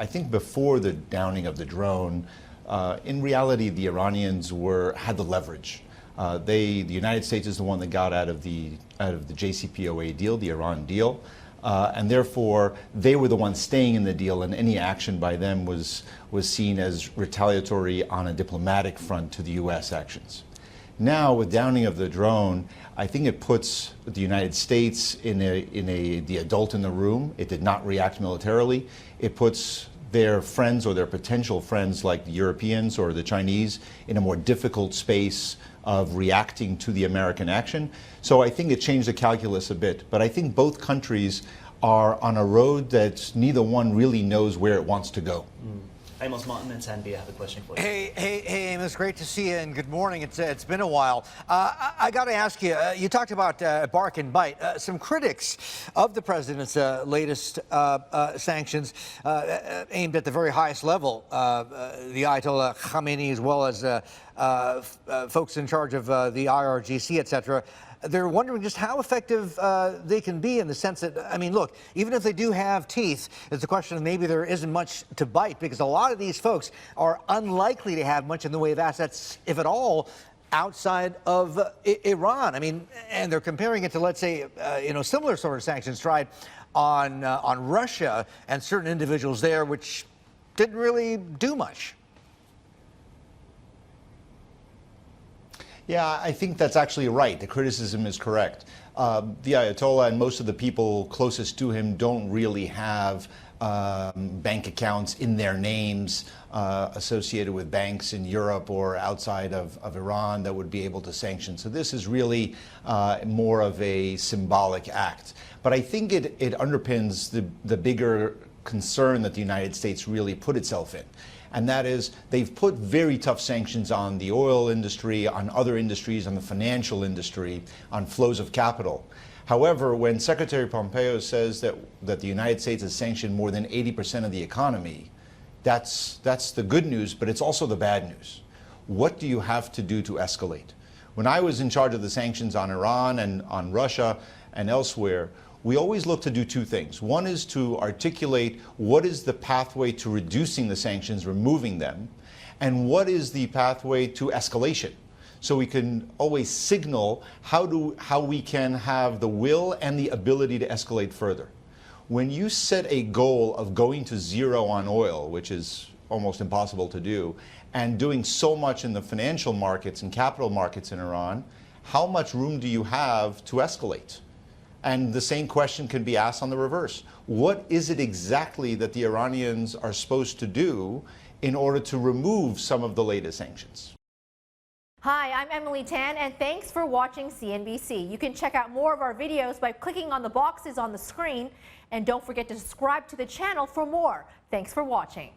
I think before the downing of the drone, in reality, the Iranians had the leverage. The United States is the one that got out of the JCPOA deal, the Iran deal, and therefore they were the ones staying in the deal, and any action by them was seen as retaliatory on a diplomatic front to the U.S. actions. Now, with downing of the drone, I think it puts the United States in the adult in the room. It did not react militarily. It puts their friends or their potential friends like the Europeans or the Chinese in a more difficult space of reacting to the American action. So I think it changed the calculus a bit. But I think both countries are on a road that neither one really knows where it wants to go. Amos, Martin and Sandy, I have a question for you. Hey, Amos, great to see you, and good morning. It's been a while. I got to ask you, you talked about bark and bite. Some critics of the president's latest sanctions aimed at the very highest level, the Ayatollah Khamenei, as well as folks in charge of the IRGC, et cetera. They're wondering just how effective they can be, in the sense that, I mean, look, even if they do have teeth, it's a question of maybe there isn't much to bite, because a lot of these folks are unlikely to have much in the way of assets, if at all, outside of Iran. I mean, and they're comparing it to, let's say, similar sort of sanctions tried on Russia and certain individuals there, which didn't really do much. Yeah, I think that's actually right. The criticism is correct. The Ayatollah and most of the people closest to him don't really have bank accounts in their names associated with banks in Europe or outside of Iran that would be able to sanction. So this is really more of a symbolic act. But I think it underpins the bigger concern that the United States really put itself in. And that is, they've put very tough sanctions on the oil industry, on other industries, on the financial industry, on flows of capital. However, when Secretary Pompeo says that the United States has sanctioned more than 80% of the economy, that's the good news, but it's also the bad news. What do you have to do to escalate? When I was in charge of the sanctions on Iran and on Russia and elsewhere, we always look to do two things. One is to articulate what is the pathway to reducing the sanctions, removing them, and what is the pathway to escalation. So we can always signal how we can have the will and the ability to escalate further. When you set a goal of going to zero on oil, which is almost impossible to do, and doing so much in the financial markets and capital markets in Iran, how much room do you have to escalate? And the same question can be asked on the reverse. What is it exactly that the Iranians are supposed to do in order to remove some of the latest sanctions? Hi, I'm Emily Tan, and thanks for watching CNBC. You can check out more of our videos by clicking on the boxes on the screen, and don't forget to subscribe to the channel for more. Thanks for watching.